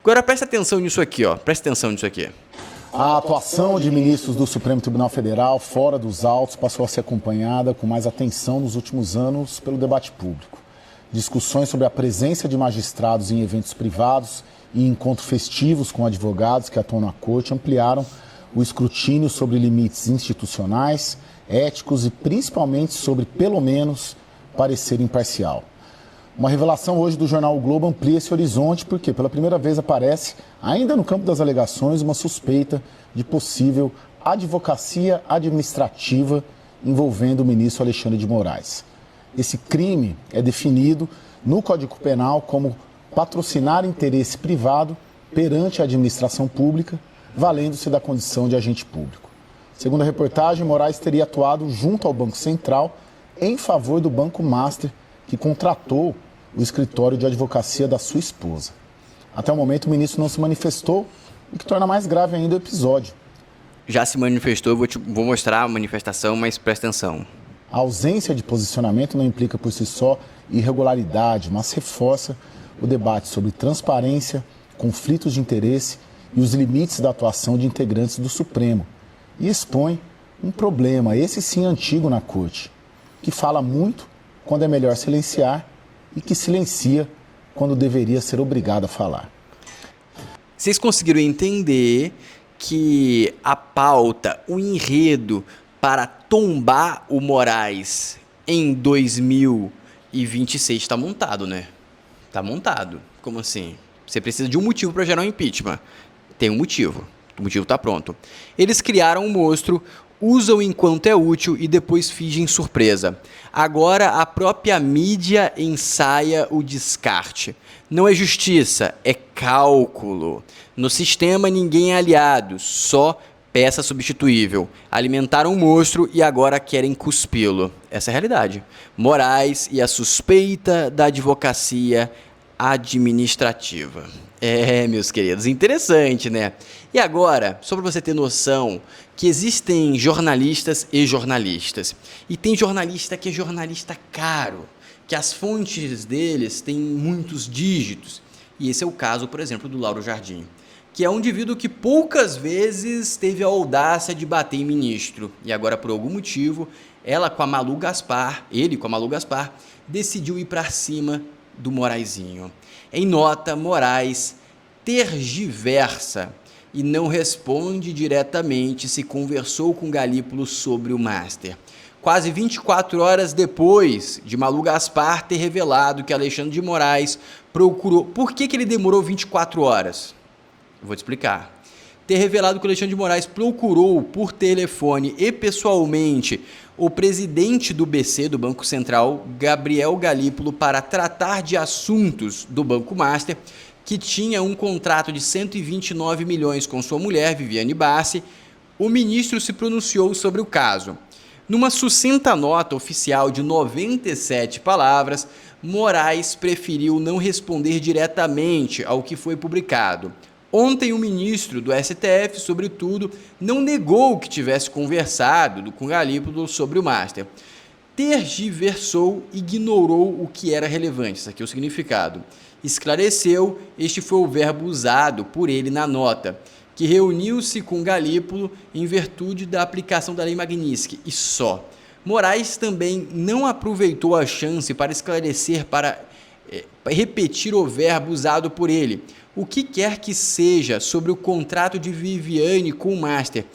Agora presta atenção nisso aqui, ó. Presta atenção nisso aqui. A atuação de ministros do Supremo Tribunal Federal fora dos autos passou a ser acompanhada com mais atenção nos últimos anos pelo debate público. Discussões sobre a presença de magistrados em eventos privados e encontros festivos com advogados que atuam na corte ampliaram o escrutínio sobre limites institucionais, éticos e principalmente sobre, pelo menos, parecer imparcial. Uma revelação hoje do jornal O Globo amplia esse horizonte porque pela primeira vez aparece, ainda no campo das alegações, uma suspeita de possível advocacia administrativa envolvendo o ministro Alexandre de Moraes. Esse crime é definido no Código Penal como patrocinar interesse privado perante a administração pública, valendo-se da condição de agente público. Segundo a reportagem, Moraes teria atuado junto ao Banco Central em favor do Banco Master, que contratou o escritório de advocacia da sua esposa. Até o momento, o ministro não se manifestou, o que torna mais grave ainda o episódio. Já se manifestou, vou mostrar a manifestação, mas presta atenção. A ausência de posicionamento não implica por si só irregularidade, mas reforça o debate sobre transparência, conflitos de interesse e os limites da atuação de integrantes do Supremo. E expõe um problema, esse sim antigo na Corte, que fala muito quando é melhor silenciar e que silencia quando deveria ser obrigado a falar. Vocês conseguiram entender que a pauta, o enredo para tombar o Moraes em 2026 está montado, né? Está montado. Como assim? Você precisa de um motivo para gerar um impeachment. Tem um motivo. O motivo está pronto. Eles criaram um monstro, usam enquanto é útil e depois fingem surpresa. Agora a própria mídia ensaia o descarte. Não é justiça, é cálculo. No sistema ninguém é aliado, só peça substituível. Alimentaram um monstro e agora querem cuspi-lo. Essa é a realidade. Moraes e a suspeita da advocacia administrativa. Meus queridos, interessante, né? E agora, só para você ter noção que existem jornalistas e jornalistas. E tem jornalista que é jornalista caro, que as fontes deles têm muitos dígitos. E esse é o caso, por exemplo, do Lauro Jardim, que é um indivíduo que poucas vezes teve a audácia de bater em ministro. E agora, por algum motivo, ele com a Malu Gaspar, decidiu ir para cima do Moraizinho. Em nota, Moraes tergiversa e não responde diretamente se conversou com Galípolo sobre o Master. Quase 24 horas depois de Malu Gaspar ter revelado que Alexandre de Moraes procurou... Por que ele demorou 24 horas? Eu vou te explicar. Ter revelado que Alexandre de Moraes procurou por telefone e pessoalmente o presidente do BC, do Banco Central, Gabriel Galípolo, para tratar de assuntos do Banco Master, que tinha um contrato de 129 milhões com sua mulher, Viviane Bassi. O ministro se pronunciou sobre o caso. Numa sucinta nota oficial de 97 palavras, Moraes preferiu não responder diretamente ao que foi publicado. Ontem, o ministro do STF, sobretudo, não negou que tivesse conversado com Galípolo sobre o Master. Tergiversou, ignorou o que era relevante. Isso aqui é o significado. Esclareceu, este foi o verbo usado por ele na nota, que reuniu-se com Galípolo em virtude da aplicação da Lei Magnitsky, e só. Moraes também não aproveitou a chance para esclarecer, para repetir o verbo usado por ele, o que quer que seja sobre o contrato de Viviane com o Master,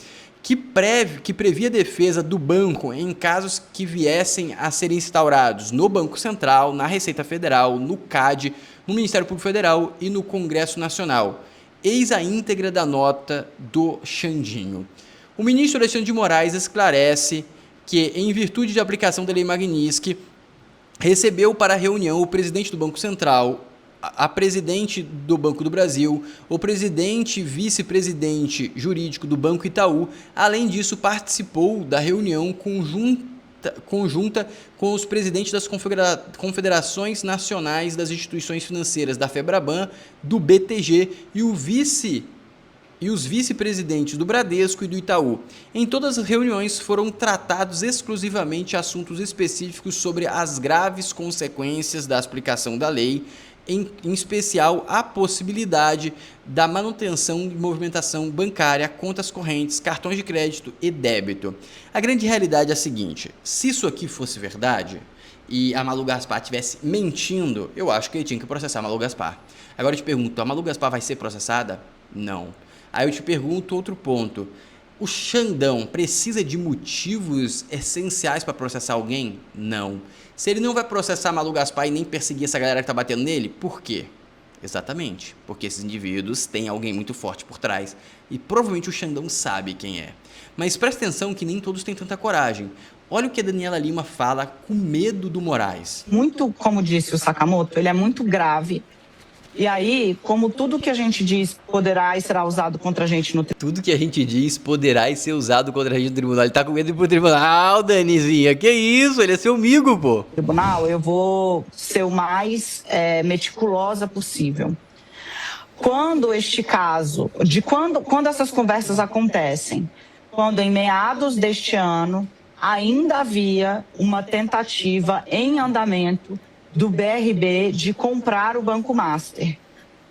que previa a defesa do banco em casos que viessem a ser instaurados no Banco Central, na Receita Federal, no CAD, no Ministério Público Federal e no Congresso Nacional. Eis a íntegra da nota do Xandinho. O ministro Alexandre de Moraes esclarece que, em virtude de aplicação da Lei Magnitsky, recebeu para a reunião o presidente do Banco Central, a presidente do Banco do Brasil, o presidente e vice-presidente jurídico do Banco Itaú. Além disso, participou da reunião conjunta com os presidentes das confederações nacionais das instituições financeiras, da FEBRABAN, do BTG e os vice-presidentes do Bradesco e do Itaú. Em todas as reuniões foram tratados exclusivamente assuntos específicos sobre as graves consequências da aplicação da lei, em especial a possibilidade da manutenção de movimentação bancária, contas correntes, cartões de crédito e débito. A grande realidade é a seguinte: se isso aqui fosse verdade e a Malu Gaspar estivesse mentindo, eu acho que ele tinha que processar a Malu Gaspar. Agora eu te pergunto, a Malu Gaspar vai ser processada? Não. Aí eu te pergunto outro ponto: o Xandão precisa de motivos essenciais para processar alguém? Não. Se ele não vai processar a Malu Gaspar e nem perseguir essa galera que tá batendo nele, por quê? Exatamente, porque esses indivíduos têm alguém muito forte por trás e provavelmente o Xandão sabe quem é. Mas presta atenção que nem todos têm tanta coragem. Olha o que a Daniela Lima fala com medo do Moraes. Muito, como disse o Sakamoto, ele é muito grave. E aí, como tudo que a gente diz poderá e será usado contra a gente no Tudo que a gente diz poderá e ser usado contra a gente no tribunal. Ele tá com medo de ir pro tribunal, Danizinha. Que isso? Ele é seu amigo, pô. tribunal, eu vou ser o mais meticulosa possível. Quando este caso, quando essas conversas acontecem, quando em meados deste ano ainda havia uma tentativa em andamento do BRB de comprar o Banco Master.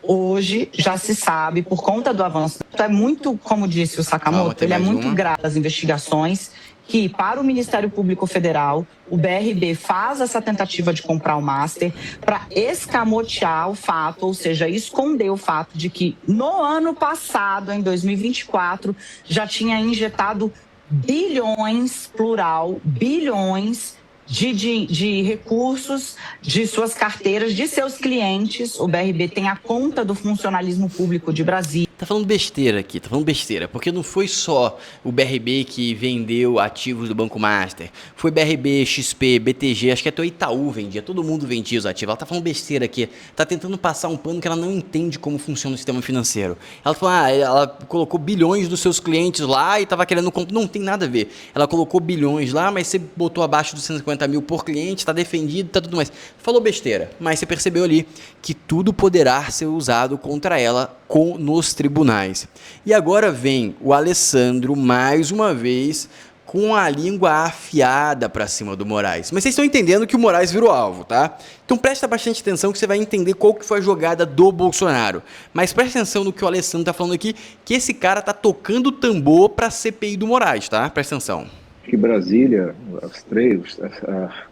Hoje já se sabe, por conta do avanço, é muito, como disse o Sakamoto, ele é muito grave as investigações, que para o Ministério Público Federal, o BRB faz essa tentativa de comprar o Master para escamotear o fato, ou seja, esconder o fato de que no ano passado, em 2024, já tinha injetado bilhões, plural, bilhões, de recursos de suas carteiras, de seus clientes. O BRB tem a conta do funcionalismo público de Brasília. Tá falando besteira aqui, tá falando besteira, porque não foi só o BRB que vendeu ativos do Banco Master, foi BRB, XP, BTG, acho que até o Itaú vendia, todo mundo vendia os ativos. Ela tá falando besteira aqui, tá tentando passar um pano que ela não entende como funciona o sistema financeiro. Ela falou, ela colocou bilhões dos seus clientes lá e tava querendo comprar, não tem nada a ver. Ela colocou bilhões lá, mas você botou abaixo dos 150 mil por cliente, tá defendido, tá tudo mais. Falou besteira, mas você percebeu ali que tudo poderá ser usado contra ela nos tribunais. E agora vem o Alessandro, mais uma vez, com a língua afiada para cima do Moraes. Mas vocês estão entendendo que o Moraes virou alvo, tá? Então presta bastante atenção que você vai entender qual que foi a jogada do Bolsonaro. Mas presta atenção no que o Alessandro tá falando aqui, que esse cara tá tocando tambor para a CPI do Moraes, tá? Presta atenção. Que Brasília,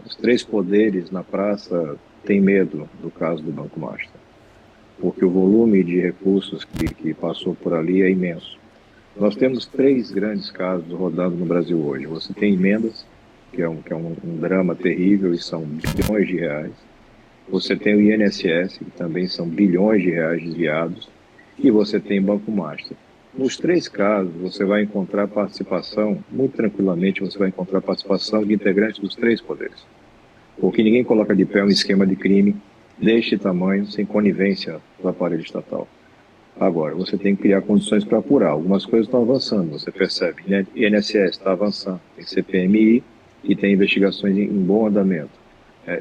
os três poderes na praça têm medo do caso do Banco Master, porque o volume de recursos que passou por ali é imenso. Nós temos três grandes casos rodando no Brasil hoje. Você tem emendas, que é um drama terrível e são bilhões de reais. Você tem o INSS, que também são bilhões de reais desviados. E você tem Banco Master. Nos três casos, você vai encontrar participação, muito tranquilamente, você vai encontrar participação de integrantes dos três poderes. Porque ninguém coloca de pé um esquema de crime deste tamanho sem conivência do aparelho estatal. Agora, você tem que criar condições para apurar. Algumas coisas estão avançando, você percebe. Né? INSS está avançando, tem CPMI e tem investigações em bom andamento.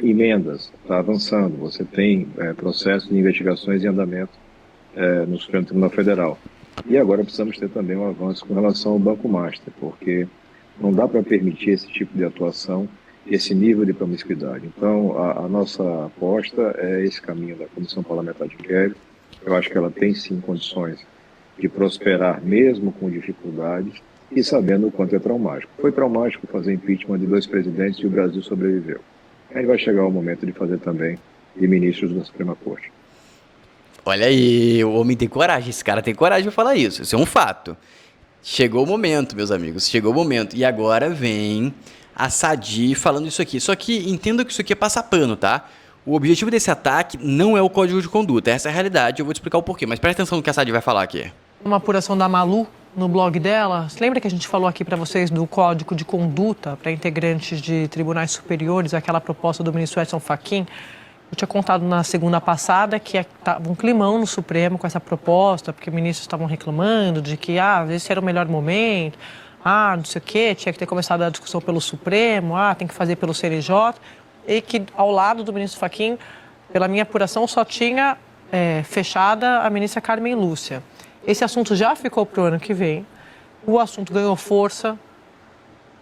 Emendas está avançando, você tem processos de investigações em andamento no Supremo Tribunal Federal. E agora precisamos ter também um avanço com relação ao Banco Master, porque não dá para permitir esse tipo de atuação, esse nível de promiscuidade. Então, a nossa aposta é esse caminho da Comissão Parlamentar de Inquérito. Eu acho que ela tem sim condições de prosperar mesmo com dificuldades e sabendo o quanto é traumático. Foi traumático fazer impeachment de 2 presidentes e o Brasil sobreviveu. Aí vai chegar o momento de fazer também de ministros da Suprema Corte. Olha aí, o homem tem coragem, esse cara tem coragem de falar isso, isso é um fato. Chegou o momento, meus amigos, chegou o momento. E agora vem a Sadi falando isso aqui. Só que entenda que isso aqui é passar pano, tá? O objetivo desse ataque não é o código de conduta, essa é a realidade, eu vou te explicar o porquê. Mas presta atenção no que a Sadi vai falar aqui. Uma apuração da Malu no blog dela. Você lembra que a gente falou aqui para vocês do código de conduta para integrantes de tribunais superiores, aquela proposta do ministro Edson Fachin? Eu tinha contado na segunda passada que estava um climão no Supremo com essa proposta, porque ministros estavam reclamando de que esse era o melhor momento, não sei o quê, tinha que ter começado a discussão pelo Supremo, tem que fazer pelo CNJ, e que ao lado do ministro Fachin, pela minha apuração, só tinha fechada a ministra Carmen Lúcia. Esse assunto já ficou para o ano que vem, o assunto ganhou força,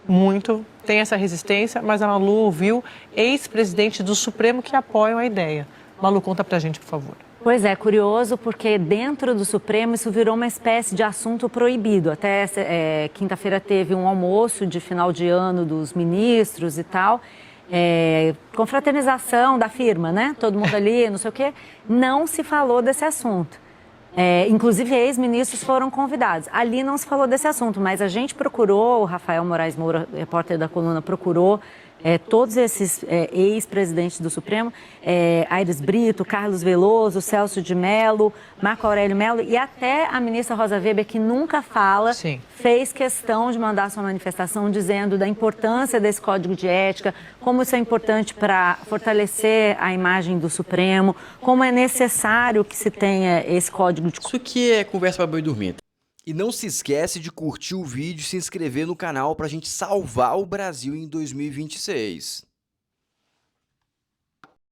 muito, tem essa resistência, mas a Malu ouviu ex-presidente do Supremo que apoiam a ideia. Malu, conta pra gente, por favor. Pois é, curioso porque dentro do Supremo isso virou uma espécie de assunto proibido. Até quinta-feira teve um almoço de final de ano dos ministros e tal, confraternização da firma, né? Todo mundo ali, não sei o quê. Não se falou desse assunto. Inclusive, ex-ministros foram convidados. Ali não se falou desse assunto, mas a gente procurou, o Rafael Moraes Moura, repórter da coluna, procurou todos esses ex-presidentes do Supremo, Aires Brito, Carlos Veloso, Celso de Mello, Marco Aurélio Mello e até a ministra Rosa Weber, que nunca fala, Sim. fez questão de mandar sua manifestação dizendo da importância desse código de ética, como isso é importante para fortalecer a imagem do Supremo, como é necessário que se tenha esse código de... Isso aqui é conversa para boi dormir. E não se esquece de curtir o vídeo e se inscrever no canal pra gente salvar o Brasil em 2026.